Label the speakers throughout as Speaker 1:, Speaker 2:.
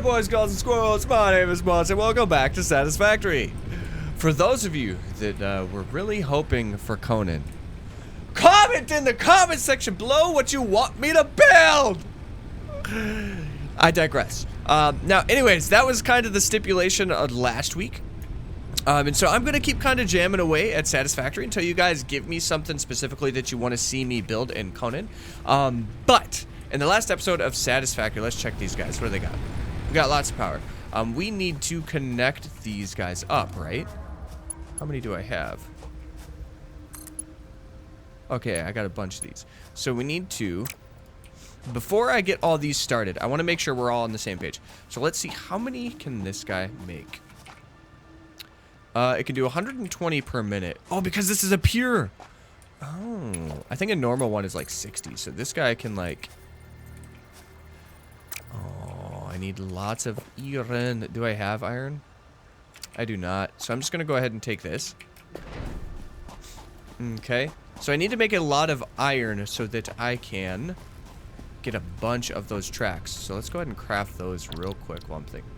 Speaker 1: boys, girls, and squirrels, my name is Mods, and welcome back to Satisfactory. For those of you that were really hoping for Conan, comment in the comment section below what you want me to build! I digress. Now, anyways, that was kind of the stipulation of last week. And so I'm going to keep kind of jamming away at Satisfactory until you guys give me something specifically that you want to see me build in Conan. But in the last episode of Satisfactory, let's check these guys. What do they got? We got lots of power. We need to connect these guys up, right? How many do I have? Okay, I got a bunch of these. So we need to... Before I get all these started, I want to make sure we're all on the same page. So let's see, how many can this guy make? It can do 120 per minute. Oh, because this is a pure. Oh, I think a normal one is like 60. So this guy can like... Oh, I need lots of iron. Do I have iron? I do not. So I'm just going to go ahead and take this. Okay. So I need to make a lot of iron so that I can get a bunch of those tracks. So let's go ahead and craft those real quick while I'm thinking.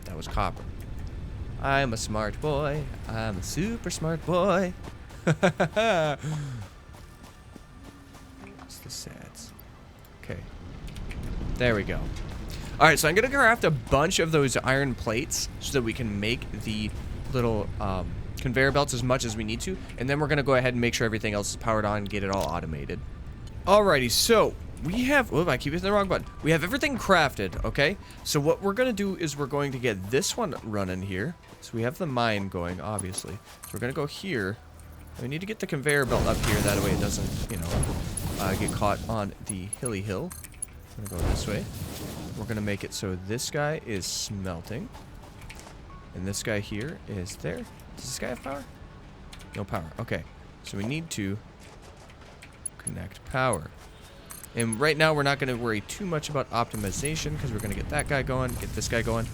Speaker 1: That was copper. I'm a smart boy. I'm a super smart boy. What's the stats? Okay. There we go. Alright, so I'm going to craft a bunch of those iron plates so that we can make the little conveyor belts as much as we need to. And then we're going to go ahead and make sure everything else is powered on and get it all automated. Alrighty, so we have... Oh, I keep hitting the wrong button. We have everything crafted, okay? So what we're going to do is we're going to get this one running here. So we have the mine going, obviously. So we're going to go here. We need to get the conveyor belt up here. That way it doesn't, you know, get caught on the hilly hill. I'm going to go this way. We're going to make it so this guy is smelting. And this guy here is there. Does this guy have power? No power. Okay. So we need to connect power. And right now we're not going to worry too much about optimization because we're going to get that guy going, get this guy going.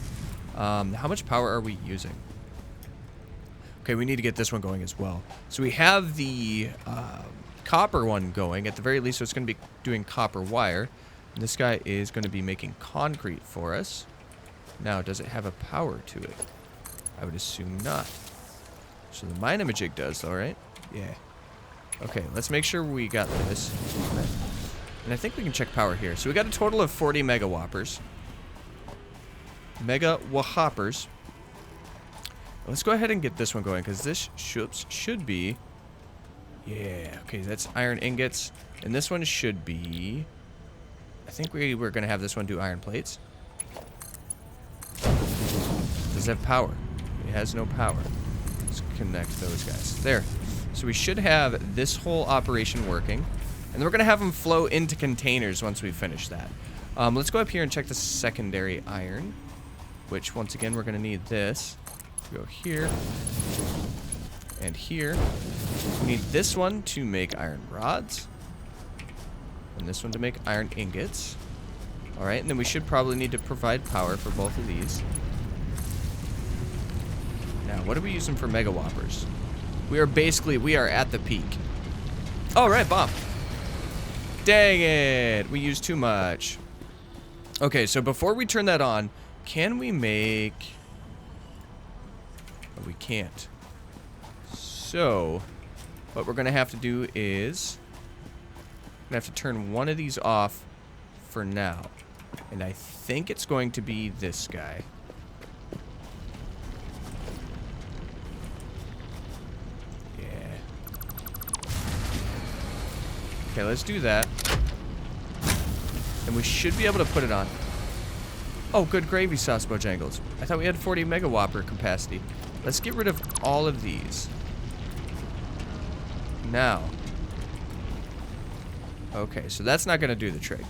Speaker 1: How much power are we using? Okay, we need to get this one going as well. So we have the copper one going at the very least, so it's going to be doing copper wire. And this guy is going to be making concrete for us. Now, does it have a power to it? I would assume not. So the mine-a-majig does, though, right? Yeah. Okay, let's make sure we got this. And I think we can check power here. So we got a total of 40 mega whoppers. Mega whoppers. Let's go ahead and get this one going because this should be... Yeah, okay, that's iron ingots. And this one should be... I think we're going to have this one do iron plates. Does it have power? It has no power. Let's connect those guys. There. So we should have this whole operation working. And we're going to have them flow into containers once we finish that. Let's go up here and check the secondary iron. Which, once again, we're going to need this. Go here. And here. We need this one to make iron rods. And this one to make iron ingots. Alright, and then we should probably need to provide power for both of these. Now, what are we using for mega whoppers? We are at the peak. Alright, bomb. Dang it! We used too much. Okay, so before we turn that on, can we make... Oh, we can't. So, what we're going to have to do is... We're going to have to turn one of these off for now. And I think it's going to be this guy. Okay, let's do that. And we should be able to put it on. Oh, good gravy sauce, Bojangles. I thought we had 40 mega whopper capacity. Let's get rid of all of these. Now. Okay, so that's not going to do the trick.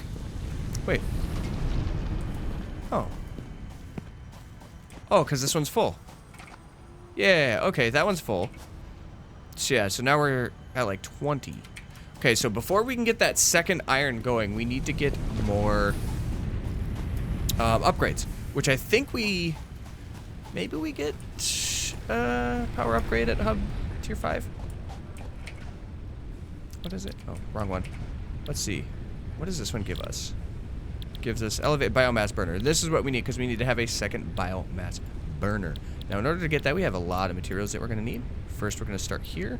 Speaker 1: Wait. Oh. Oh, because this one's full. Yeah, okay, that one's full. So yeah, so now we're at like 20. Okay, so before we can get that second iron going, we need to get more upgrades, which I think we... Maybe we get power upgrade at hub tier 5? What is it? Oh, wrong one. Let's see. What does this one give us? gives us elevate biomass burner. This is what we need because we need to have a second biomass burner. Now, in order to get that, we have a lot of materials that we're going to need. First, we're going to start here.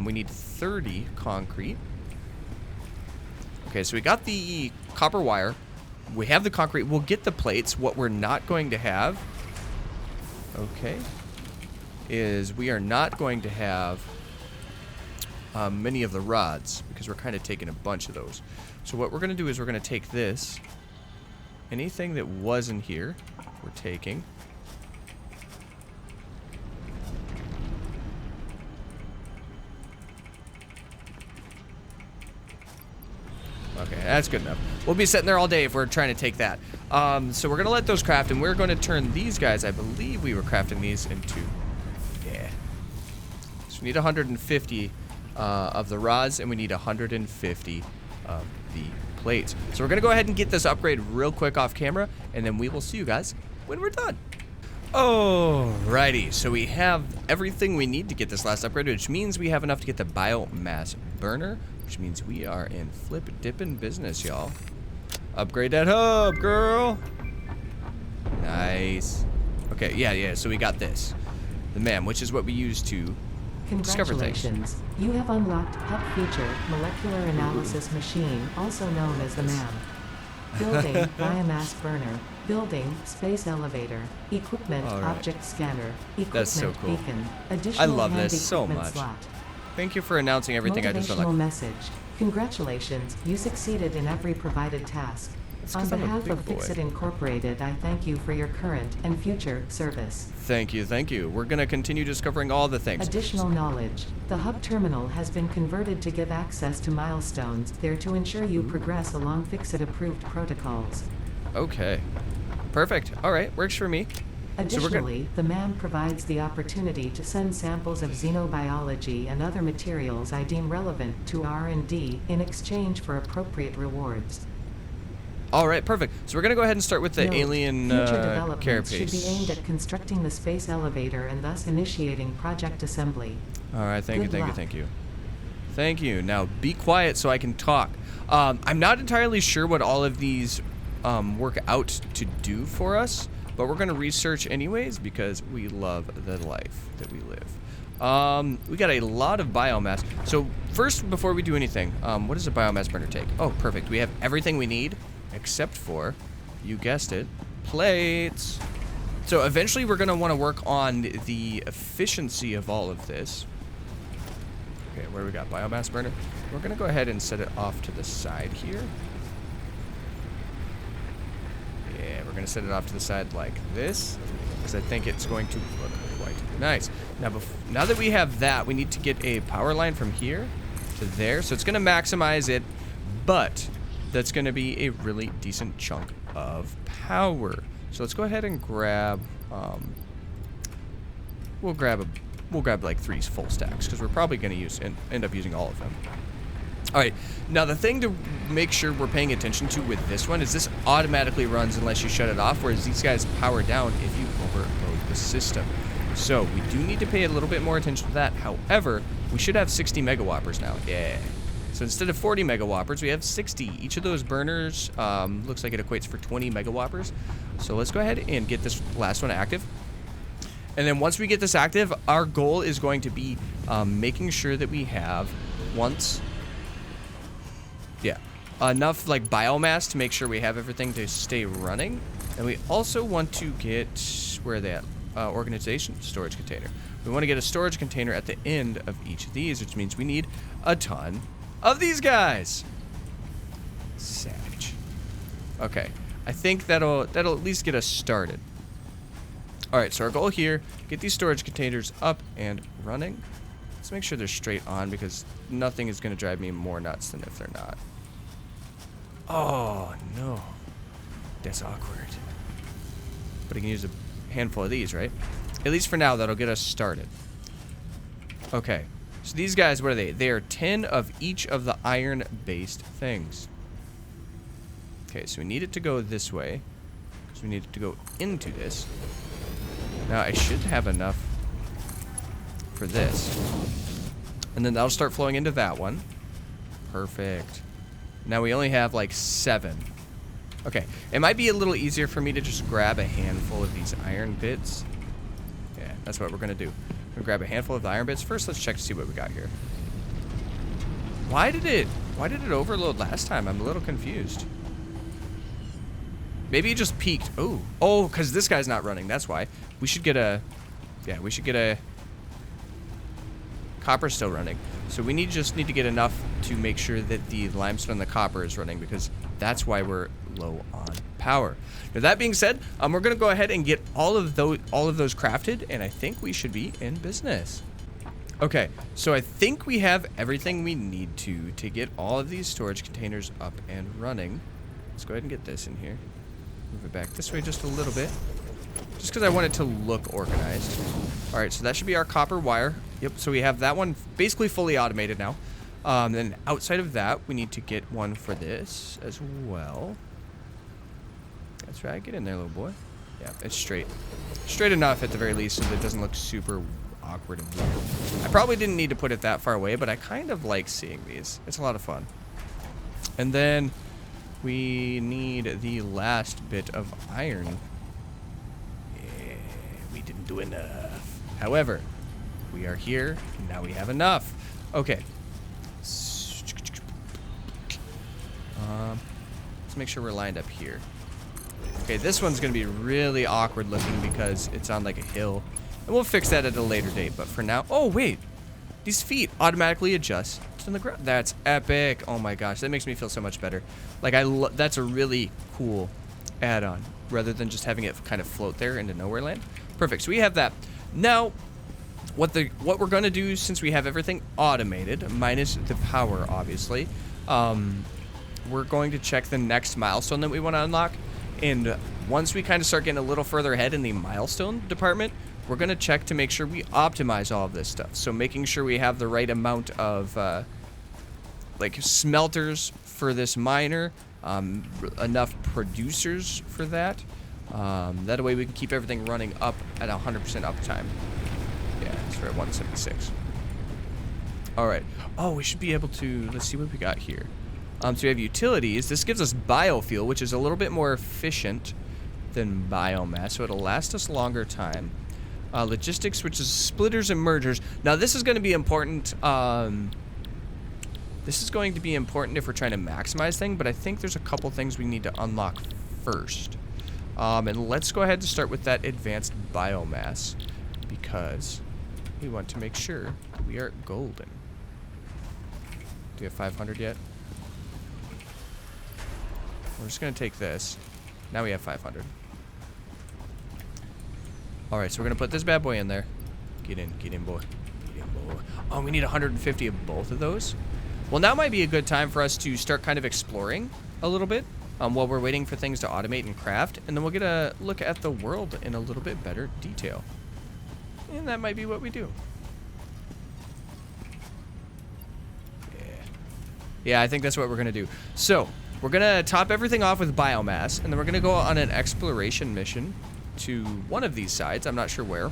Speaker 1: We need 30 concrete. Okay, so we got the copper wire. We have the concrete. We'll get the plates. What we're not going to have, okay, is we are not going to have many of the rods because we're kind of taking a bunch of those. So what we're going to do is we're going to take this. Anything that wasn't here, we're taking. Okay, that's good enough. We'll be sitting there all day if we're trying to take that. So we're going to let those craft, and we're going to turn these guys, I believe we were crafting these into, yeah. So we need 150 of the rods, and we need 150 of the plates. So we're going to go ahead and get this upgrade real quick off camera, and then we will see you guys when we're done. Alrighty, so we have everything we need to get this last upgrade, which means we have enough to get the biomass burner, which means we are in flip-dipping business, y'all. Upgrade that hub, girl. Nice. Okay, yeah, so we got this. The MAM, which is what we use to discover things.
Speaker 2: Congratulations. You have unlocked Hub Feature, Molecular Analysis Machine, also known as the MAM. Building, Biomass Burner. Building, Space Elevator. Equipment, Object Scanner. Equipment,
Speaker 1: That's so cool.
Speaker 2: Beacon. Additional
Speaker 1: I love
Speaker 2: hand
Speaker 1: this so
Speaker 2: equipment
Speaker 1: much.
Speaker 2: Slot.
Speaker 1: Thank you for announcing everything I just
Speaker 2: Motivational
Speaker 1: unlocked.
Speaker 2: message. Congratulations, you succeeded in every provided task.
Speaker 1: It's
Speaker 2: On
Speaker 1: 'cause I'm a
Speaker 2: behalf
Speaker 1: big
Speaker 2: of
Speaker 1: boy.
Speaker 2: Fixit Incorporated, I thank you for your current and future service.
Speaker 1: Thank you, thank you. We're going to continue discovering all the things.
Speaker 2: Additional knowledge. The hub terminal has been converted to give access to milestones there to ensure you progress along Fixit-approved protocols.
Speaker 1: Okay. Perfect. All right, works for me.
Speaker 2: Additionally, the MAM provides the opportunity to send samples of xenobiology and other materials I deem relevant to R&D in exchange for appropriate rewards.
Speaker 1: All right, perfect. So we're going to go ahead and start with the
Speaker 2: Note,
Speaker 1: alien
Speaker 2: future
Speaker 1: carapace.
Speaker 2: developments should be aimed at constructing the space elevator and thus initiating project assembly.
Speaker 1: All right, thank you,
Speaker 2: Good
Speaker 1: thank you,
Speaker 2: luck.
Speaker 1: thank you. Thank you. Now, be quiet so I can talk. I'm not entirely sure what all of these work out to do for us, but we're going to research anyways because we love the life that we live. We got a lot of biomass. So first, before we do anything, what does a biomass burner take? Oh, perfect. We have everything we need except for, you guessed it, plates. So eventually we're going to want to work on the efficiency of all of this. Okay, where we got biomass burner? We're going to go ahead and set it off to the side here. Yeah, we're going to set it off to the side like this, because I think it's going to look quite nice. Now that we have that, we need to get a power line from here to there. So it's going to maximize it, but that's going to be a really decent chunk of power. So let's go ahead and grab, we'll grab like 3 full stacks, because we're probably going to end up using all of them. All right, now the thing to make sure we're paying attention to with this one is this automatically runs unless you shut it off, whereas these guys power down if you overload the system. So we do need to pay a little bit more attention to that. However, we should have 60 megawhoppers now. Yeah. So instead of 40 megawhoppers, we have 60. Each of those burners looks like it equates for 20 megawhoppers. So let's go ahead and get this last one active. And then once we get this active, our goal is going to be making sure that we have enough like biomass to make sure we have everything to stay running. And we also want to get, where are they at? Organization storage container. We want to get a storage container at the end of each of these, which means we need a ton of these guys. Savage. Okay, I think that'll at least get us started. All right, so our goal here, get these storage containers up and running. Let's make sure they're straight on, because nothing is going to drive me more nuts than if they're not. Oh, no. That's awkward. But I can use a handful of these, right? At least for now, that'll get us started. Okay. So these guys, what are they? They are 10 of each of the iron-based things. Okay, so we need it to go this way. So we need it to go into this. Now, I should have enough for this. And then that'll start flowing into that one. Perfect. Now we only have like 7. Okay, it might be a little easier for me to just grab a handful of these iron bits. Yeah, that's what we're gonna do. We're gonna grab a handful of the iron bits. First, let's check to see what we got here. Why did it overload last time? I'm a little confused. Maybe it just peaked. Oh, because this guy's not running. That's why. We should get a... Yeah, we should get a... Copper's still running. So we just need to get enough to make sure that the limestone and the copper is running, because that's why we're low on power. Now that being said, we're gonna go ahead and get all of those crafted, and I think we should be in business. Okay, so I think we have everything we need to get all of these storage containers up and running. Let's go ahead and get this in here. Move it back this way just a little bit, just because I want it to look organized. All right, so that should be our copper wire. Yep, so we have that one basically fully automated now. Then outside of that, we need to get one for this as well. That's right, get in there, little boy. Yeah, it's straight. Straight enough at the very least so that it doesn't look super awkward and weird. I probably didn't need to put it that far away, but I kind of like seeing these. It's a lot of fun. And then we need the last bit of iron. Yeah, we didn't do enough. However, we are here. Now we have enough. Okay. Let's make sure we're lined up here. Okay, this one's going to be really awkward looking because it's on like a hill. And we'll fix that at a later date, but for now... Oh, wait. These feet automatically adjust to the ground. That's epic. Oh my gosh, that makes me feel so much better. Like, that's a really cool add-on, rather than just having it kind of float there into nowhere land. Perfect, so we have that. Now, what we're going to do, since we have everything automated, minus the power, obviously, we're going to check the next milestone that we want to unlock. And once we kind of start getting a little further ahead in the milestone department, we're going to check to make sure we optimize all of this stuff. So making sure we have the right amount of like smelters for this miner, enough producers for that. That way we can keep everything running up at 100% uptime. Yeah, it's right at 176. All right. Oh, we should be able to, let's see what we got here. So we have utilities. This gives us biofuel, which is a little bit more efficient than biomass, so it'll last us longer time. Logistics, which is splitters and mergers. Now, this is going to be important. This is going to be important if we're trying to maximize things, but I think there's a couple things we need to unlock first. And let's go ahead and start with that advanced biomass, because we want to make sure we are golden. Do we have 500 yet? We're just going to take this. Now we have 500. Alright, so we're going to put this bad boy in there. Get in, boy. Get in, boy. Oh, we need 150 of both of those. Well, now might be a good time for us to start kind of exploring a little bit while we're waiting for things to automate and craft. And then we'll get a look at the world in a little bit better detail. And that might be what we do. Yeah, I think that's what we're going to do. So, we're going to top everything off with biomass, and then we're going to go on an exploration mission to one of these sides. I'm not sure where.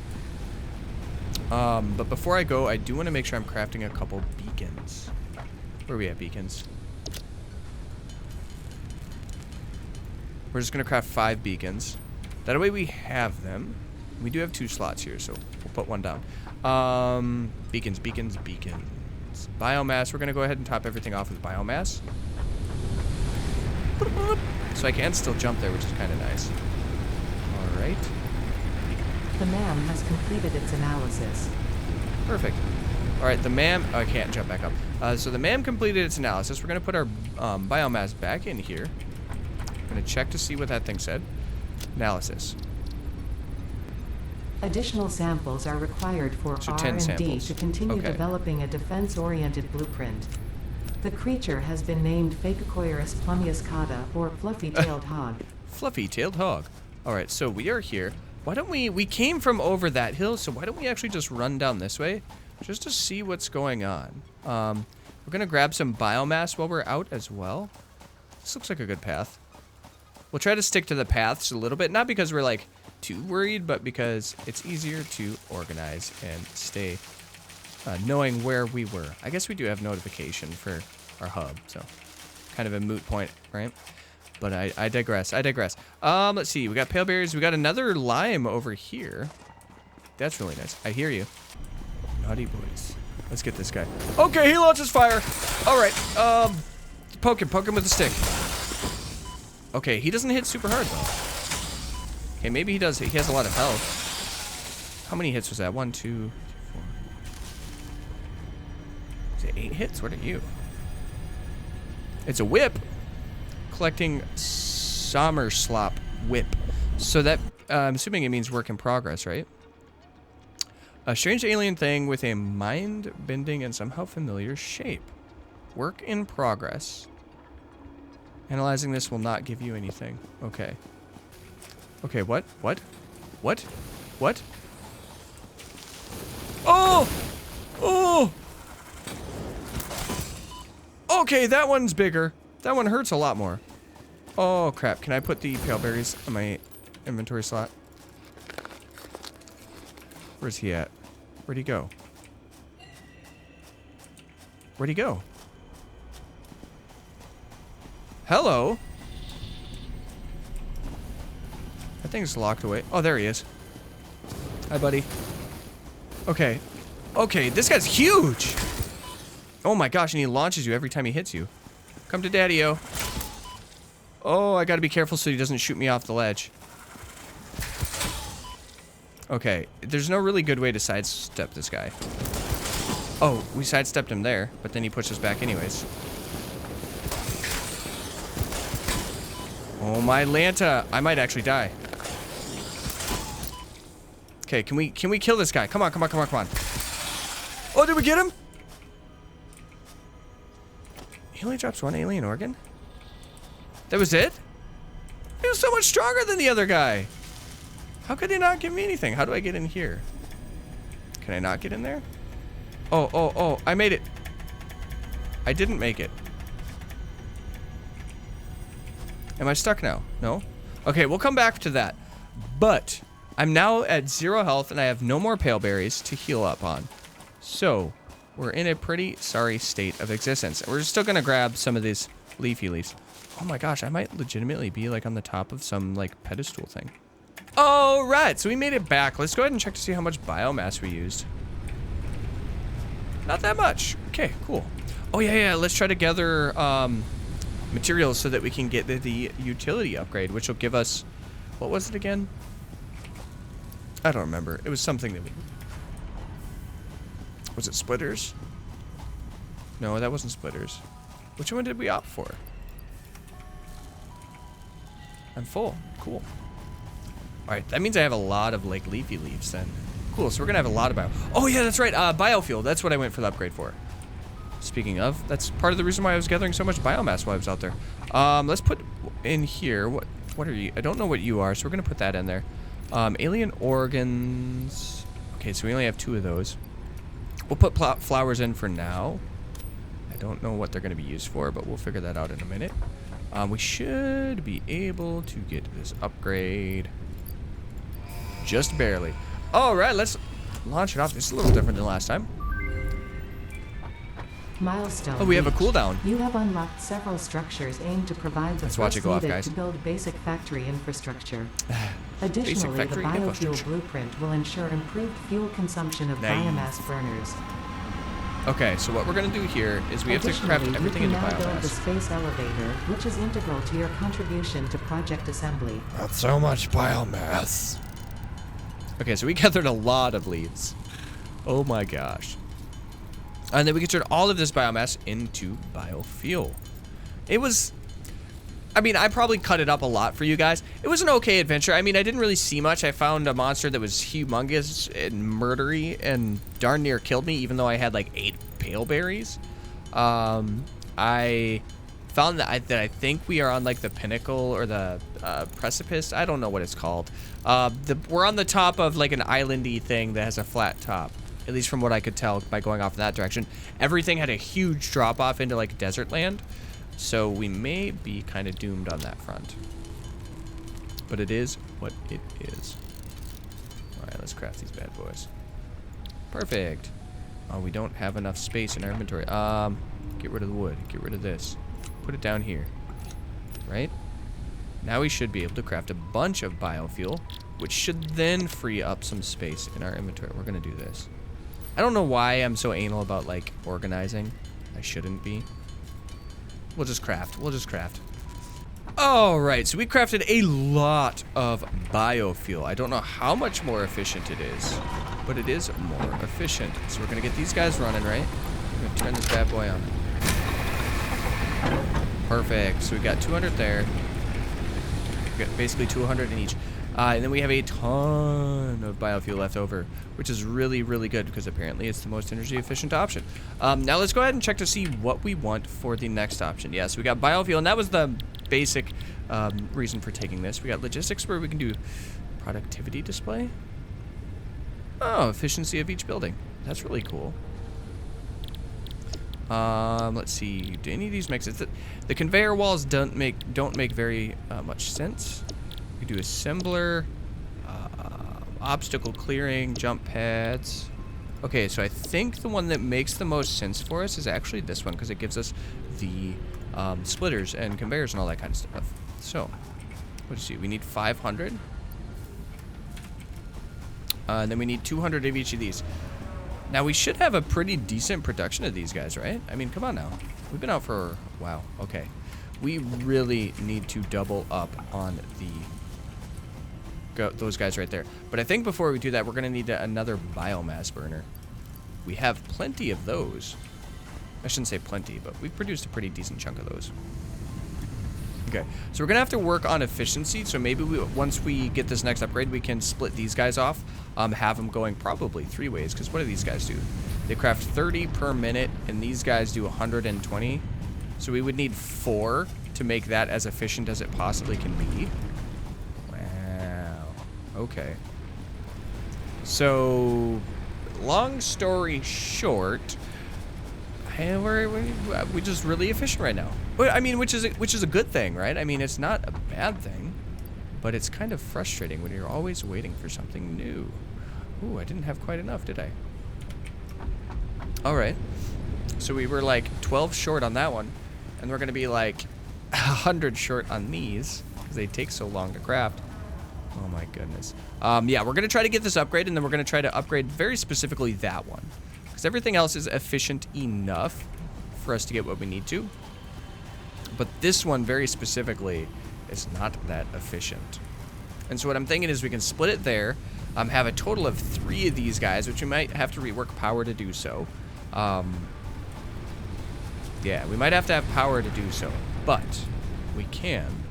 Speaker 1: But before I go, I do want to make sure I'm crafting a couple beacons. Where are we at, beacons? We're just going to craft 5 beacons. That way we have them. We do have 2 slots here, so we'll put one down. Beacons. Biomass. We're going to go ahead and top everything off with biomass. So I can still jump there, which is kind of nice. Alright.
Speaker 2: The MAM has completed its analysis.
Speaker 1: Perfect. Alright, the MAM... Oh, I can't jump back up. So the MAM completed its analysis. We're going to put our biomass back in here. I'm going to check to see what that thing said. Analysis.
Speaker 2: Additional samples are required for
Speaker 1: So 10
Speaker 2: R&D
Speaker 1: samples.
Speaker 2: to continue
Speaker 1: Okay.
Speaker 2: developing a defense-oriented blueprint. The creature has been named Phacocoirus plumiuscata, or fluffy-tailed hog.
Speaker 1: Fluffy-tailed hog. Alright, so we are here. Why don't we came from over that hill, so why don't we actually just run down this way? Just to see what's going on. We're going to grab some biomass while we're out as well. This looks like a good path. We'll try to stick to the paths a little bit, not because we're like too worried, but because it's easier to organize and stay knowing where we were. I guess we do have notification for our hub, so kind of a moot point, right? But I digress. I digress. Let's see. We got pale berries. We got another lime over here. That's really nice. I hear you. Naughty boys. Let's get this guy. Okay, he launches fire. All right. Poke him with a stick. Okay, he doesn't hit super hard though. Okay, maybe he does. He has a lot of health. How many hits was that? 1, 2, 4. Is it 8 hits? What are you? It's a whip. Collecting Sommerslop whip. So that, I'm assuming it means work in progress, right? A strange alien thing with a mind-bending and somehow familiar shape. Work in progress. Analyzing this will not give you anything. Okay. Okay, what? What? What? What? Oh! Oh! Okay, that one's bigger. That one hurts a lot more. Oh, crap. Can I put the pale berries on my inventory slot? Where's he at? Where'd he go? Where'd he go? Hello? That thing's locked away. Oh, there he is. Hi, buddy. Okay. Okay, this guy's huge! Oh my gosh, and he launches you every time he hits you. Come to Daddy-O. Oh, I gotta be careful so he doesn't shoot me off the ledge. Okay, there's no really good way to sidestep this guy. Oh, we sidestepped him there, but then he pushed us back anyways. Oh my Lanta, I might actually die. Okay, can we kill this guy? Come on, come on, come on, come on. Oh, did we get him? He only drops 1 alien organ? That was it? He was so much stronger than the other guy. How could he not give me anything? How do I get in here? Can I not get in there? Oh, oh, oh, I made it. I didn't make it. Am I stuck now? No? Okay, we'll come back to that. But I'm now at 0 health and I have no more pale berries to heal up on. So we're in a pretty sorry state of existence. We're still gonna grab some of these leafy leaves. Oh my gosh, I might legitimately be like on the top of some like pedestal thing. All right, so we made it back. Let's go ahead and check to see how much biomass we used. Not that much. Okay, cool. Oh yeah, let's try to gather materials so that we can get the utility upgrade, which will give us, what was it again? I don't remember. It was something that we... Was it splitters? No, that wasn't splitters. Which one did we opt for? I'm full. Cool. Alright, that means I have a lot of like leafy leaves then. Cool, so we're gonna have a lot of bio... Oh yeah, that's right, biofuel. That's what I went for the upgrade for. Speaking of, that's part of the reason why I was gathering so much biomass while I was out there. Let's put in here, what are you? I don't know what you are, so we're gonna put that in there. Alien organs. Okay, so we only have 2 of those. We'll put flowers in for now. I don't know what they're gonna be used for, but we'll figure that out in a minute. We should be able to get this upgrade. Just barely. All right, let's launch it off. This is a little different than last time.
Speaker 2: Milestone.
Speaker 1: Oh, we have a
Speaker 2: reached.
Speaker 1: cooldown.
Speaker 2: You have unlocked several structures aimed to provide the
Speaker 1: Let's watch it
Speaker 2: force
Speaker 1: go off,
Speaker 2: needed
Speaker 1: guys.
Speaker 2: to build basic factory infrastructure.
Speaker 1: Basic
Speaker 2: Additionally, the
Speaker 1: factory
Speaker 2: biofuel
Speaker 1: infrastructure.
Speaker 2: blueprint will ensure improved fuel consumption of
Speaker 1: Nice.
Speaker 2: biomass burners.
Speaker 1: Okay, so what we're gonna do here is we have to craft
Speaker 2: Additionally,
Speaker 1: everything
Speaker 2: you
Speaker 1: into
Speaker 2: can now build the
Speaker 1: biomass.
Speaker 2: space elevator, which is integral to your contribution to project assembly.
Speaker 1: That's so much biomass. Okay, so we gathered a lot of leaves. Oh my gosh. And then we can turn all of this biomass into biofuel. It was... I mean, I probably cut it up a lot for you guys. It was an okay adventure. I mean, I didn't really see much. I found a monster that was humongous and murdery and darn near killed me, even though I had like 8 pale berries. I found that I think we are on like the pinnacle or the precipice. I don't know what it's called. We're on the top of like an islandy thing that has a flat top. At least from what I could tell by going off in that direction. Everything had a huge drop off into like desert land. So we may be kind of doomed on that front. But it is what it is. Alright, let's craft these bad boys. Perfect. Oh, we don't have enough space in our inventory. Get rid of the wood. Get rid of this. Put it down here. Right? Now we should be able to craft a bunch of biofuel, which should then free up some space in our inventory. We're gonna do this. I don't know why I'm so anal about like organizing. I shouldn't be. We'll just craft. We'll just craft. All right, so we crafted a lot of biofuel. I don't know how much more efficient it is, but it is more efficient. So we're gonna get these guys running, right? We're gonna turn this bad boy on. Perfect. So we got 200 there. We got basically 200 in each. And then we have a ton of biofuel left over, which is really, really good because apparently it's the most energy efficient option. Now let's go ahead and check to see what we want for the next option. Yeah, so we got biofuel, and that was the basic reason for taking this. We got logistics where we can do productivity display. Oh, efficiency of each building. That's really cool. Let's see. Do any of these make sense? The conveyor walls don't make very much sense. We do assembler, obstacle clearing, jump pads. Okay, so I think the one that makes the most sense for us is actually this one because it gives us the splitters and conveyors and all that kind of stuff. So, let's see. We need 500. And then we need 200 of each of these. Now, we should have a pretty decent production of these guys, right? I mean, come on now. We've been out for... Wow, okay. We really need to double up on those guys right there. But I think before we do that, we're going to need another biomass burner. We have plenty of those. I shouldn't say plenty, but we've produced a pretty decent chunk of those. Okay, so we're going to have to work on efficiency. So maybe once we get this next upgrade, we can split these guys off. Have them going probably 3 ways, because what do these guys do? They craft 30 per minute, and these guys do 120. So we would need 4 to make that as efficient as it possibly can be. Wow. Okay. So, long story short, we're just really efficient right now. I mean, which is a good thing, right? I mean, it's not a bad thing, but it's kind of frustrating when you're always waiting for something new. Ooh, I didn't have quite enough, did I? All right. So we were like 12 short on that one, and we're gonna be like 100 short on these because they take so long to craft. Oh my goodness. Yeah, we're gonna try to get this upgrade, and then we're gonna try to upgrade very specifically that one. Because everything else is efficient enough for us to get what we need to. But this one very specifically is not that efficient. And so what I'm thinking is we can split it there, have a total of 3 of these guys, which we might have to rework power to do so. Yeah, we might have to have power to do so, but we can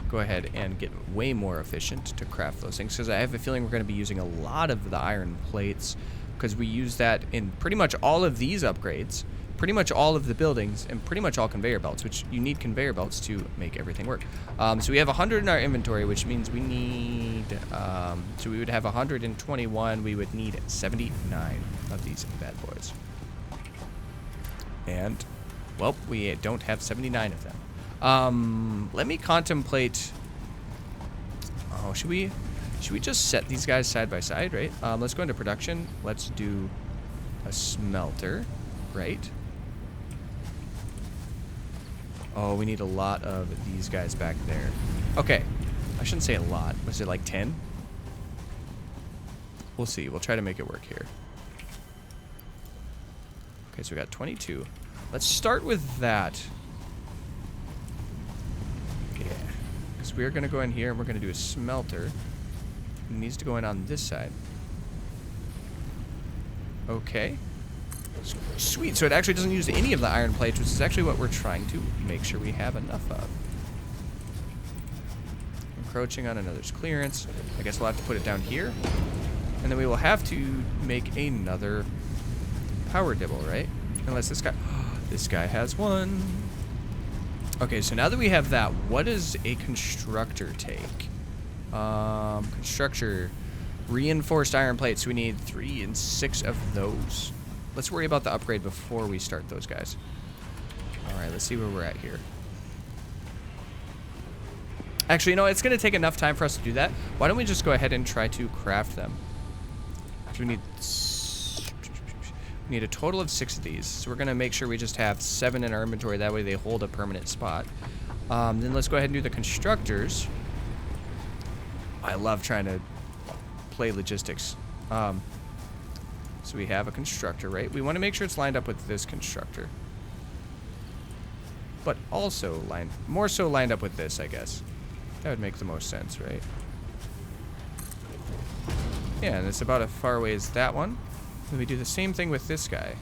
Speaker 1: go ahead and get way more efficient to craft those things, because I have a feeling we're going to be using a lot of the iron plates, because we use that in pretty much all of these upgrades, pretty much all of the buildings, and pretty much all conveyor belts, which you need conveyor belts to make everything work. So we have 100 in our inventory, which means we need, so we would have 121, we would need 79 of these bad boys. And, well, we don't have 79 of them. Let me contemplate, oh, should we just set these guys side by side, right? Let's go into production. Let's do a smelter, right? Oh, we need a lot of these guys back there. Okay, I shouldn't say a lot. Was it like 10? We'll see. We'll try to make it work here. Okay, so we got 22. Let's start with that. Yeah, because we're going to go in here and we're going to do a smelter. It needs to go in on this side. Okay. Sweet, so it actually doesn't use any of the iron plates, which is actually what we're trying to make sure we have enough of. Encroaching on another's clearance. I guess we'll have to put it down here. And then we will have to make another power dibble, right? Unless this guy... this guy has one. Okay, so now that we have that, what does a constructor take? Constructor. Reinforced iron plates. So we need 3 and 6 of those. Let's worry about the upgrade before we start those guys. Alright, let's see where we're at here. Actually, you know, it's going to take enough time for us to do that. Why don't we just go ahead and try to craft them? We need a total of 6 of these. So we're going to make sure we just have 7 in our inventory. That way they hold a permanent spot. Then let's go ahead and do the constructors. I love trying to play logistics. So we have a constructor, right? We want to make sure it's lined up with this constructor. But also more so lined up with this, I guess. That would make the most sense, right? Yeah, and it's about as far away as that one. Then we do the same thing with this guy.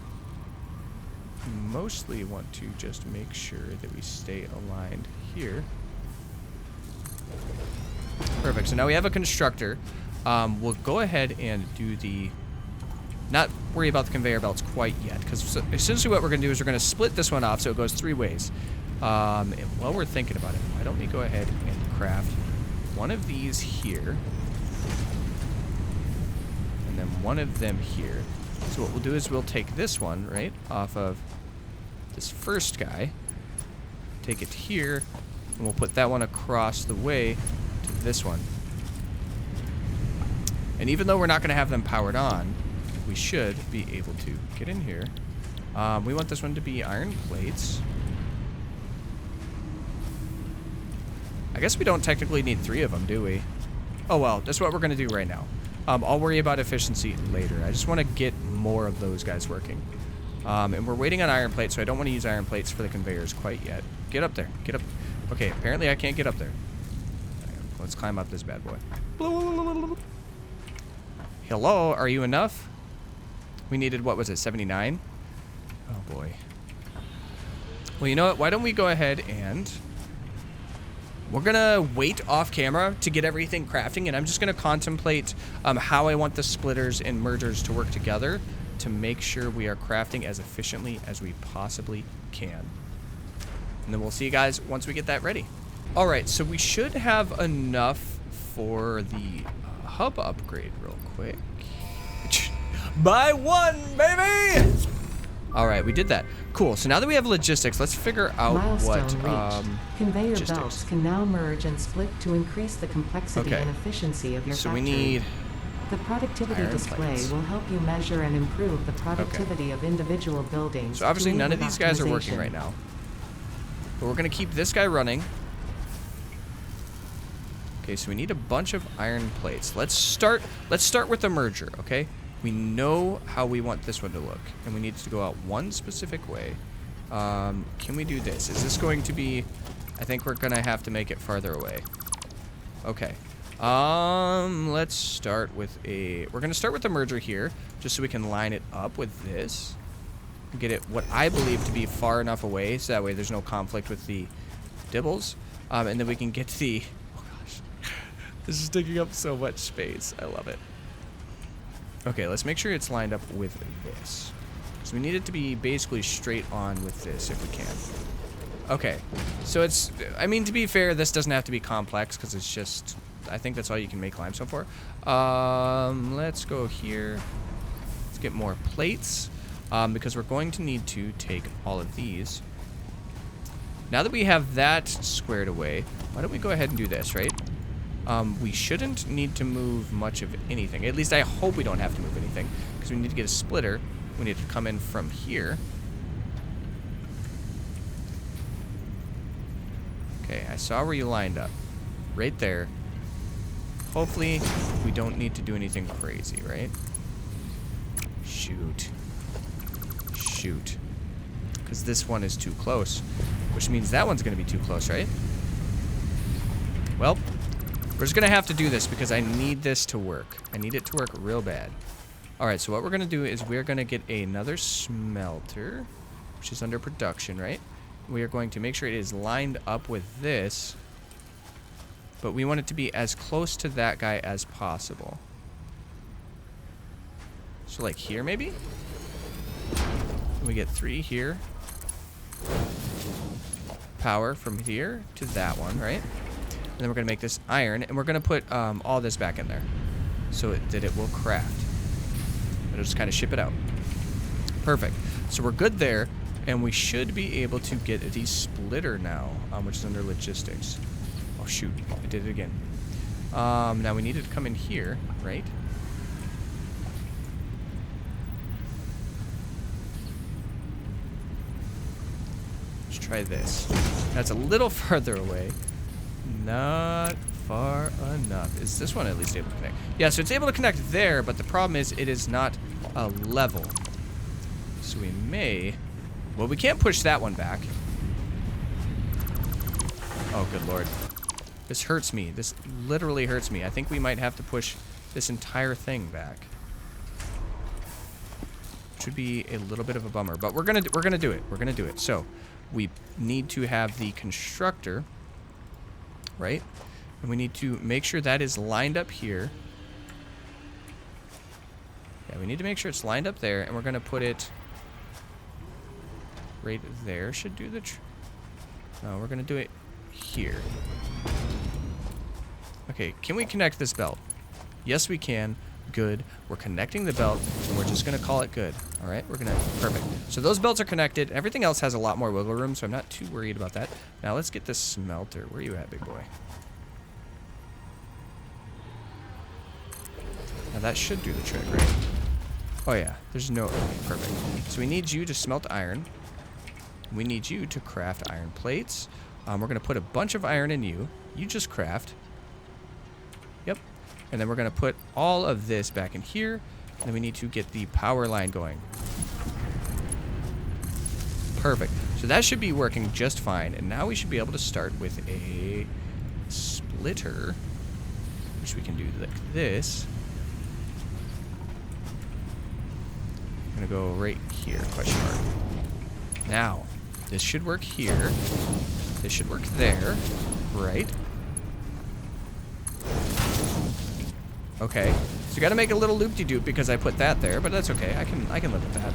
Speaker 1: We mostly want to just make sure that we stay aligned here. Perfect. So now we have a constructor. We'll go ahead and do the... Not worry about the conveyor belts quite yet, because essentially what we're going to do is we're going to split this one off so it goes 3 ways. And while we're thinking about it, why don't we go ahead and craft one of these here, and then one of them here. So what we'll do is we'll take this one, right, off of this first guy, take it here, and we'll put that one across the way to this one. And even though we're not going to have them powered on, we should be able to get in here. We want this one to be iron plates. I guess we don't technically need 3 of them, do we? Oh well, that's what we're going to do right now. I'll worry about efficiency later. I just want to get more of those guys working. And we're waiting on iron plates, so I don't want to use iron plates for the conveyors quite yet. Get up there. Get up. Okay, apparently I can't get up there. Let's climb up this bad boy. Hello, are you enough? We needed, what was it, 79? Oh boy. Well, you know what? Why don't we go ahead and... We're going to wait off camera to get everything crafting, and I'm just going to contemplate how I want the splitters and mergers to work together to make sure we are crafting as efficiently as we possibly can. And then we'll see you guys once we get that ready. All right, so we should have enough for the hub upgrade real quick. Buy one, baby! All right, we did that. Cool. So now that we have logistics, let's figure out what
Speaker 2: conveyor
Speaker 1: logistics.
Speaker 2: belts can now merge and split to increase the complexity and efficiency of your factory.
Speaker 1: So we need
Speaker 2: the productivity display
Speaker 1: plates.
Speaker 2: will help you measure and improve the productivity of individual buildings.
Speaker 1: So obviously none of these guys are working right now. But we're going to keep this guy running. Okay, so we need a bunch of iron plates. Let's start with the merger, okay? We know how we want this one to look, and we need it to go out one specific way. Can we do this? Is this going to be... I think we're going to have to make it farther away. Okay. Let's start with a... We're going to start with the merger here, just so we can line it up with this. Get it what I believe to be far enough away, so that way there's no conflict with the dibbles. And then we can get the... Oh gosh. This is taking up so much space. I love it. Okay, let's make sure it's lined up with this. So we need it to be basically straight on with this if we can. Okay, so it's, I mean, to be fair, this doesn't have to be complex because it's just, I think that's all you can make limestone for. Let's go here. Let's get more plates because we're going to need to take all of these. Now that we have that squared away, why don't we go ahead and do this, right? We shouldn't need to move much of anything. At least I hope we don't have to move anything. Because we need to get a splitter. We need to come in from here. Okay, I saw where you lined up. Right there. Hopefully, we don't need to do anything crazy, right? Shoot. Shoot. Because this one is too close. Which means that one's going to be too close, right? Well... We're just going to have to do this because I need this to work. I need it to work real bad. Alright, so what we're going to do is we're going to get another smelter, which is under production, right? We are going to make sure it is lined up with this, but we want it to be as close to that guy as possible. So like here, maybe? And we get 3 here. Power from here to that one, right? And then we're going to make this iron, and we're going to put all this back in there so that it will craft. It'll just kind of ship it out. Perfect. So we're good there, and we should be able to get the splitter now, which is under logistics. Oh, shoot. I did it again. Now we need it to come in here, right? Let's try this. That's a little farther away. Not far enough. Is this one at least able to connect? Yeah, so it's able to connect there, but the problem is it is not a level. So we may... Well, we can't push that one back. Oh, good lord. This hurts me. This literally hurts me. I think we might have to push this entire thing back. Should be a little bit of a bummer, but we're gonna do it. We're gonna do it. So we need to have the constructor, right? And we need to make sure that is lined up here. Yeah, we need to make sure it's lined up there, and we're gonna put it right there. Should do the. No, we're gonna do it here. Okay, can we connect this belt? Yes, we can. Good. We're connecting the belt, and we're just going to call it good. All right? We're going to... Perfect. So those belts are connected. Everything else has a lot more wiggle room, so I'm not too worried about that. Now, let's get this smelter. Where are you at, big boy? Now, that should do the trick, right? Oh, yeah. There's no... Okay, perfect. So we need you to smelt iron. We need you to craft iron plates. We're going to put a bunch of iron in you. You just craft. Yep. And then we're going to put all of this back in here. And then we need to get the power line going. Perfect. So that should be working just fine. And now we should be able to start with a splitter, which we can do like this. I'm going to go right here, question mark. Now, this should work here. This should work there, right? Okay, so you gotta make a little loop-de-doop because I put that there, but that's okay. I can live with that.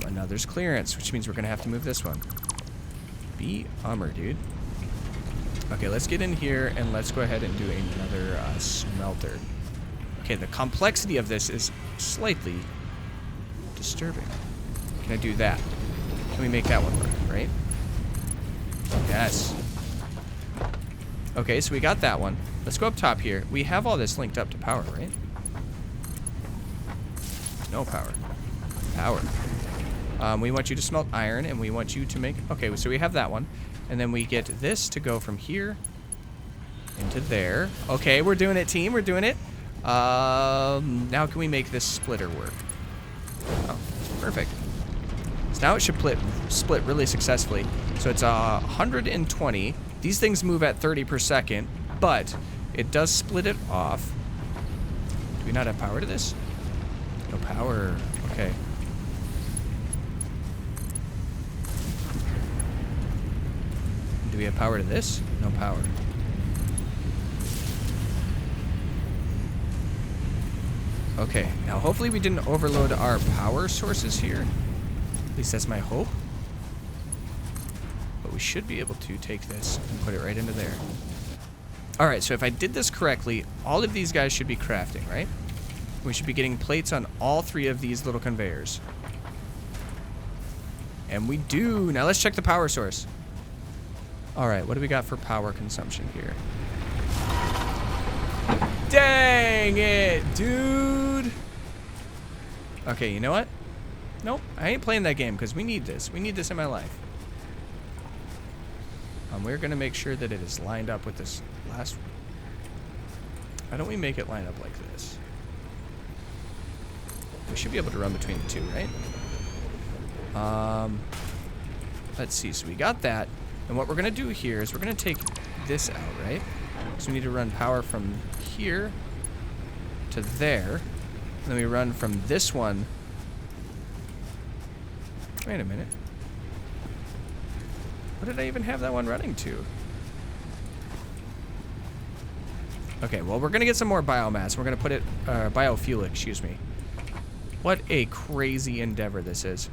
Speaker 1: Another's clearance, which means we're gonna have to move this one. Be ummer, dude. Okay, let's get in here and let's go ahead and do another smelter. Okay, the complexity of this is slightly disturbing. Can I do that? Can we make that one work, right? Yes. Okay, so we got that one. Let's go up top here. We have all this linked up to power, right? No power. Power. We want you to smelt iron, and we want you to make... Okay, so we have that one. And then we get this to go from here into there. Okay, we're doing it, team. We're doing it. Now can we make this splitter work? Oh, perfect. So now it should split really successfully. So it's 120. These things move at 30 per second, but it does split it off. Do we not have power to this? No power. Okay. Do we have power to this? No power. Okay, now hopefully we didn't overload our power sources here. At least that's my hope. But we should be able to take this and put it right into there. Alright, so if I did this correctly, all of these guys should be crafting, right? We should be getting plates on all three of these little conveyors. And we do. Now let's check the power source. Alright, what do we got for power consumption here? Dang it, dude! Okay, you know what? Nope, I ain't playing that game because we need this. We need this in my life. We're going to make sure that it is lined up with this last one. Why don't we make it line up like this? We should be able to run between the two, right? Let's see. So we got that. And what we're going to do here is we're going to take this out, right? So we need to run power from here to there. And then we run from this one. Wait a minute. What did I even have that one running to? Okay, well, we're going to get some more biomass. We're going to put it, biofuel, excuse me. What a crazy endeavor this is.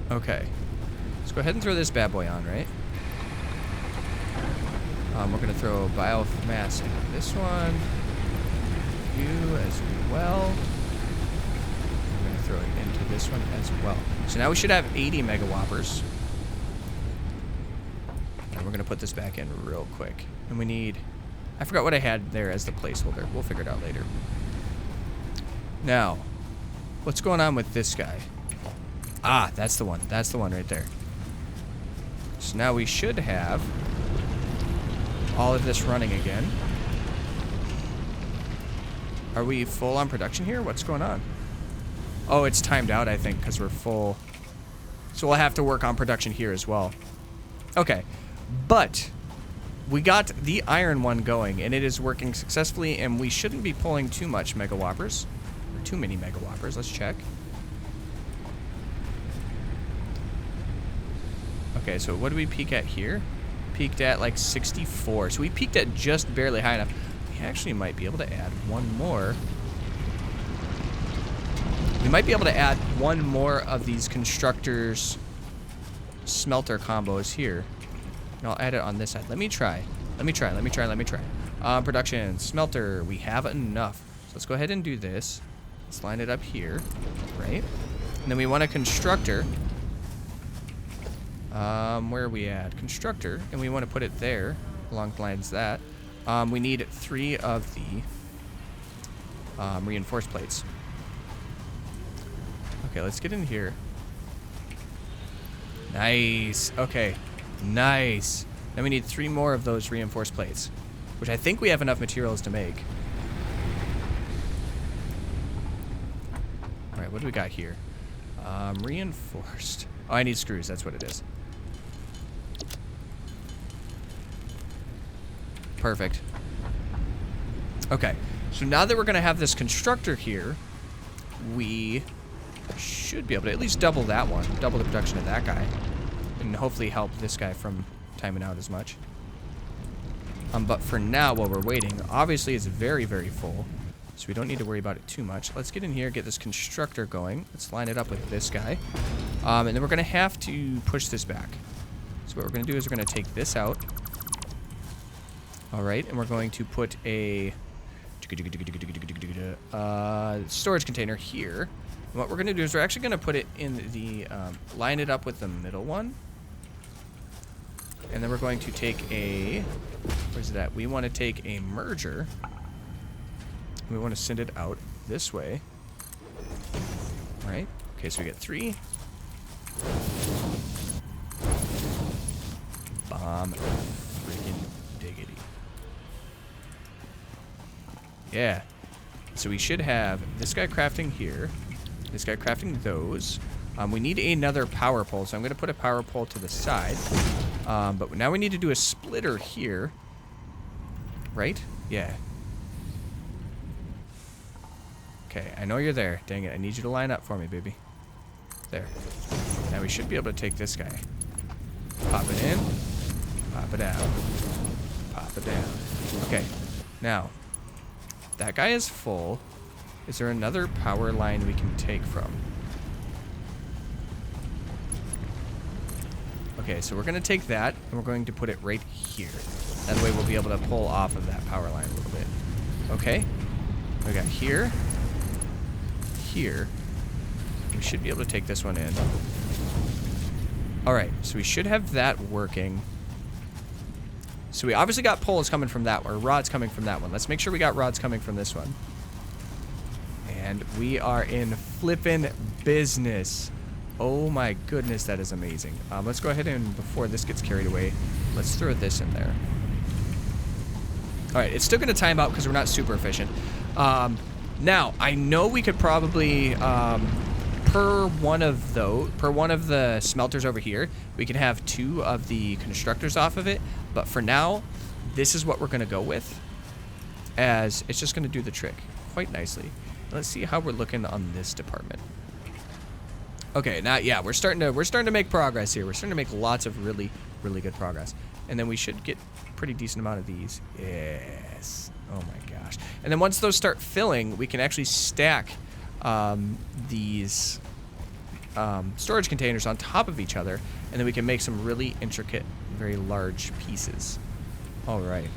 Speaker 1: Okay. Let's go ahead and throw this bad boy on, right? We're going to throw biomass into this one. You as well. We're going to throw it into this one as well. So now we should have 80 megawhoppers. And we're going to put this back in real quick. And we need... I forgot what I had there as the placeholder. We'll figure it out later. Now, what's going on with this guy? Ah, that's the one. That's the one right there. So now we should have all of this running again. Are we full on production here? What's going on? Oh, it's timed out, I think, because we're full. So we'll have to work on production here as well. Okay. But we got the iron one going, and it is working successfully, and we shouldn't be pulling too much Mega Whoppers. Or too many Mega Whoppers. Let's check. Okay, so what do we peak at here? Peaked at like 64. So we peaked at just barely high enough. We actually might be able to add one more. We might be able to add one more of these constructors smelter combos here. And I'll add it on this side. Let me try. Production, smelter, we have enough. So let's go ahead and do this. Let's line it up here, right? And then we want a constructor. Where are we at? Constructor, and we want to put it there, along the lines that. We need 3 of the reinforced plates. Okay, let's get in here. Nice. Okay, nice. Then we need 3 more of those reinforced plates, which I think we have enough materials to make. All right, what do we got here? Reinforced. Oh, I need screws. That's what it is. Perfect. Okay, so now that we're going to have this constructor here, we should be able to at least double that one, double the production of that guy, and hopefully help this guy from timing out as much. But for now, while we're waiting, obviously it's very, very full, so we don't need to worry about it too much. Let's get in here, get this constructor going. Let's line it up with this guy, and then we're going to have to push this back. So what we're going to do is we're going to take this out. All right, and we're going to put a storage container here. And what we're going to do is we're actually going to put it in the, line it up with the middle one. And then we're going to take a, where's it at? We want to take a merger. We want to send it out this way. All right, okay, so we get 3. Bomb freaking diggity. Yeah. So we should have this guy crafting here. This guy crafting those. We need another power pole, so I'm going to put a power pole to the side. But now we need to do a splitter here. Right? Yeah. Okay, I know you're there. Dang it, I need you to line up for me, baby. There. Now we should be able to take this guy. Pop it in. Pop it out. Pop it down. Okay. Now, that guy is full. Is there another power line we can take from? Okay, so we're going to take that, and we're going to put it right here. That way we'll be able to pull off of that power line a little bit. Okay. We got here. Here. We should be able to take this one in. Alright, so we should have that working. So we obviously got poles coming from that, or rods coming from that one. Let's make sure we got rods coming from this one. And we are in flippin' business. Oh my goodness, that is amazing. Let's go ahead and, before this gets carried away, let's throw this in there. Alright, it's still going to time out because we're not super efficient. Now, I know we could probably, per one of the smelters over here, we can have 2 of the constructors off of it. But for now, this is what we're going to go with, as it's just going to do the trick quite nicely. Let's see how we're looking on this department. Okay, now, yeah, we're starting to make progress here. We're starting to make lots of really, really good progress. And then we should get a pretty decent amount of these. Yes. Oh my gosh. And then once those start filling, we can actually stack these storage containers on top of each other, and then we can make some really intricate, very large pieces. All right.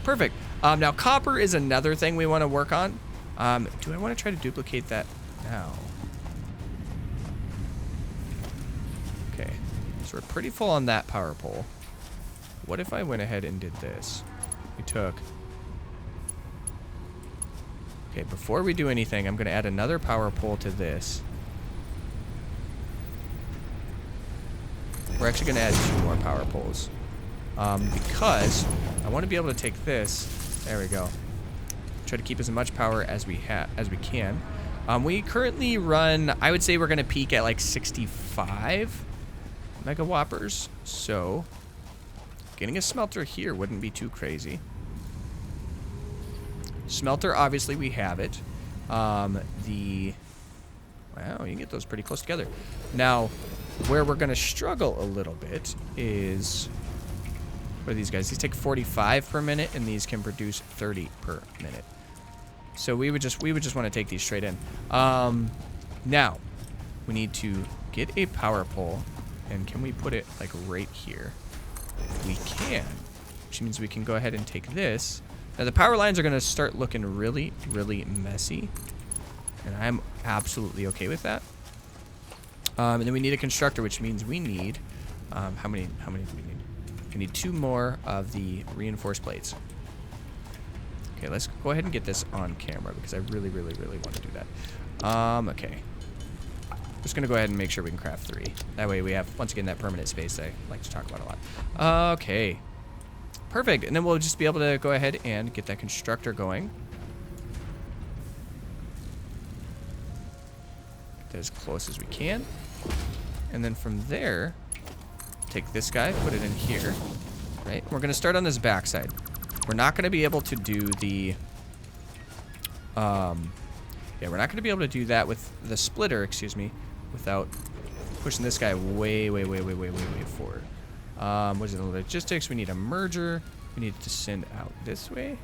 Speaker 1: Perfect. Now, copper is another thing we want to work on. Do I want to try to duplicate that now? Okay. So we're pretty full on that power pole. What if I went ahead and did this? We took... Okay, before we do anything, I'm going to add another power pole to this. we're actually going to add 2 more power poles. Because I want to be able to take this. There we go. Try to keep as much power as we can. We currently run, I would say we're going to peak at like 65 mega whoppers. So getting a smelter here wouldn't be too crazy. Smelter, obviously we have it. Wow, you can get those pretty close together. Now, where we're going to struggle a little bit is, what are these guys? These take 45 per minute, and these can produce 30 per minute. So we would just want to take these straight in. Now, we need to get a power pole, and can we put it like right here? We can, which means we can go ahead and take this. Now the power lines are going to start looking really, really messy, and I'm absolutely okay with that. And then we need a constructor, which means we need, how many do we need? We need 2 more of the reinforced plates. Okay, let's go ahead and get this on camera because I really, really, really want to do that. Okay. Just going to go ahead and make sure we can craft 3. That way we have, once again, that permanent space I like to talk about a lot. Okay. Perfect. And then we'll just be able to go ahead and get that constructor going. Get that as close as we can. And then from there, take this guy, put it in here. Right? We're going to start on this backside. We're not going to be able to do the... yeah, we're not going to be able to do that with the splitter, excuse me, without pushing this guy way, way, way, way, way, way, way forward. What is it? Logistics. We need a merger. We need to send out this way.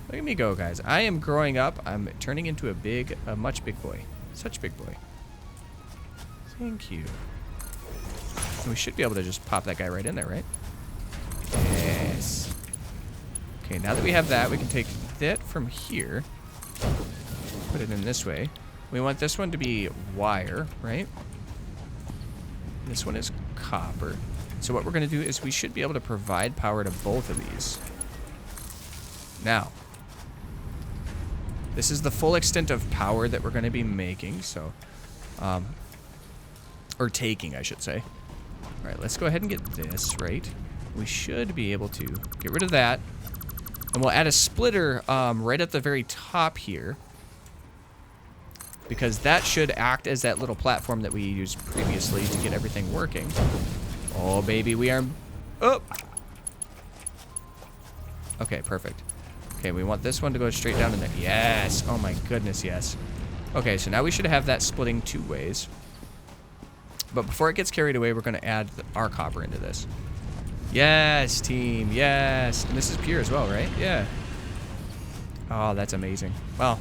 Speaker 1: Look at me go, guys. I am growing up. I'm turning into a much big boy. Such big boy. Thank you. And we should be able to just pop that guy right in there, right? Yes. Okay, now that we have that, we can take that from here. Put it in this way. We want this one to be wire, right? This one is copper. So what we're going to do is we should be able to provide power to both of these. Now, this is the full extent of power that we're going to be making, so, or taking, I should say. All right, let's go ahead and get this, right? We should be able to get rid of that, and we'll add a splitter right at the very top here, because that should act as that little platform that we used previously to get everything working. Oh, baby, we are... Oh! Okay, perfect. Okay, we want this one to go straight down in there. Yes! Oh my goodness, yes. Okay, so now we should have that splitting 2 ways. But before it gets carried away, we're going to add our copper into this. Yes, team, yes! And this is pure as well, right? Yeah. Oh, that's amazing. Well,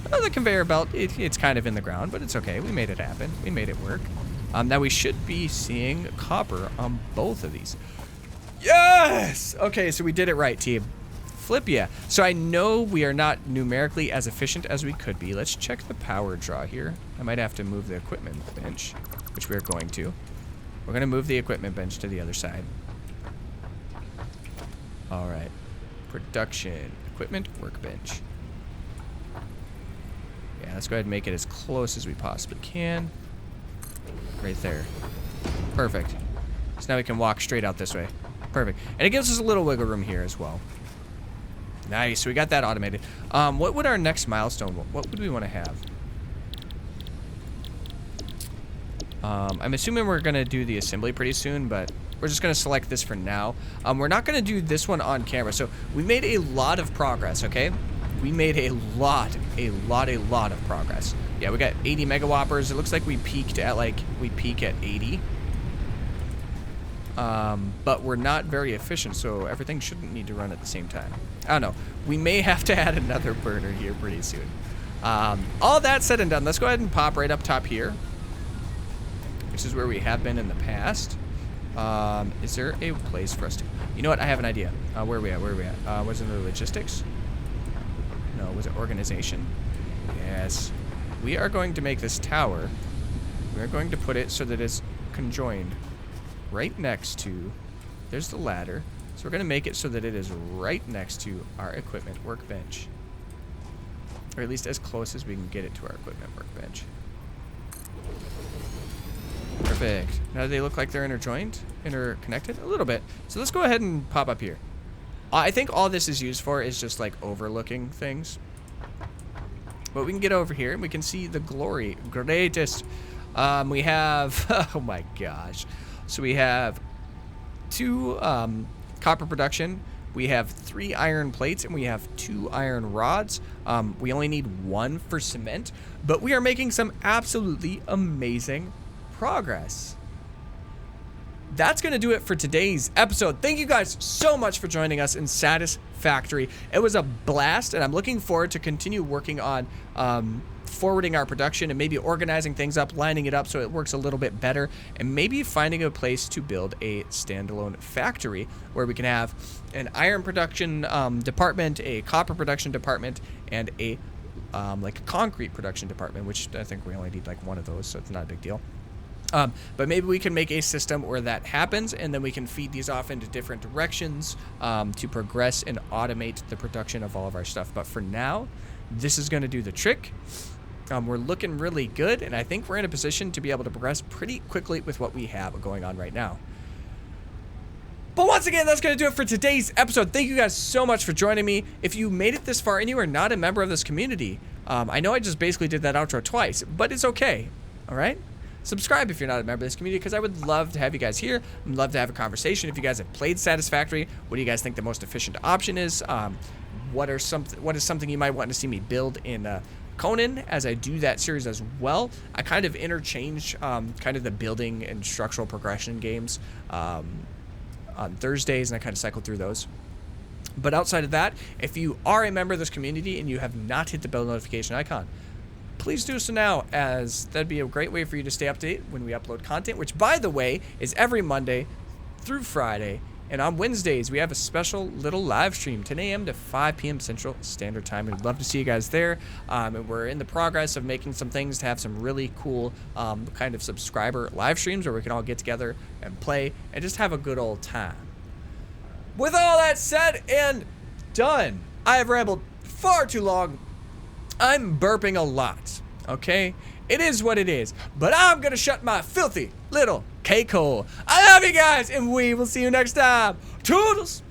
Speaker 1: the conveyor belt, it's kind of in the ground, but it's okay. We made it happen. We made it work. Now we should be seeing copper on both of these. Yes! Okay, so we did it right, team. Flip yeah. So I know we are not numerically as efficient as we could be. Let's check the power draw here. I might have to move the equipment bench, which we're going to. We're going to move the equipment bench to the other side. All right. Production. Equipment workbench. Yeah, let's go ahead and make it as close as we possibly can. Right there. Perfect. So now we can walk straight out this way. Perfect. And it gives us a little wiggle room here as well. Nice. We got that automated. What would our next milestone, what would we want to have? I'm assuming we're going to do the assembly pretty soon, but we're just going to select this for now. We're not going to do this one on camera. So we made a lot of progress, okay? We made a lot of progress. Yeah, we got 80 mega whoppers. It looks like we peaked at we peak at 80. But we're not very efficient, so everything shouldn't need to run at the same time. I don't know. We may have to add another burner here pretty soon. All that said and done, let's go ahead and pop right up top here. This is where we have been in the past. Is there a place for us to... You know what? I have an idea. Where are we at? Where are we at? Was it the logistics? No, was it organization? Yes. We are going to make this tower. We are going to put it so that it's conjoined right next to... There's the ladder. So we're going to make it so that it is right next to our equipment workbench. Or at least as close as we can get it to our equipment workbench. Perfect. Perfect. Now do they look like they're interconnected? A little bit. So let's go ahead and pop up here. I think all this is used for is just like overlooking things. But we can get over here and we can see the greatest. We have, oh my gosh. So we have 2 copper production. We have 3 iron plates and we have 2 iron rods. We only need 1 for cement, but we are making some absolutely amazing progress. That's going to do it for today's episode. Thank you guys so much for joining us in Satisfactory. It was a blast, and I'm looking forward to continue working on forwarding our production and maybe organizing things up, lining it up so it works a little bit better, and maybe finding a place to build a standalone factory where we can have an iron production department, a copper production department, and a like a concrete production department, which I think we only need like 1 of those, so it's not a big deal. But maybe we can make a system where that happens, and then we can feed these off into different directions to progress and automate the production of all of our stuff. But for now, this is going to do the trick. We're looking really good, and I think we're in a position to be able to progress pretty quickly with what we have going on right now. But once again, that's going to do it for today's episode. Thank you guys so much for joining me. If you made it this far and you are not a member of this community, I know I just basically did that outro twice, but it's okay, all right? Subscribe if you're not a member of this community, because I would love to have you guys here. I'd love to have a conversation. If you guys have played Satisfactory, what do you guys think the most efficient option is? What is something you might want to see me build in Conan as I do that series as well? I kind of interchange kind of the building and structural progression games on Thursdays, and I kind of cycle through those. But outside of that, if you are a member of this community and you have not hit the bell notification icon, please do so now, as that'd be a great way for you to stay up to date when we upload content, which, by the way, is every Monday through Friday. And on Wednesdays, we have a special little live stream, 10 a.m. to 5 p.m. Central Standard Time. We'd love to see you guys there. And we're in the progress of making some things to have some really cool kind of subscriber live streams where we can all get together and play and just have a good old time. With all that said and done, I have rambled far too long. I'm burping a lot, okay? It is what it is, but I'm gonna shut my filthy little cake hole. I love you guys, and we will see you next time. Toodles!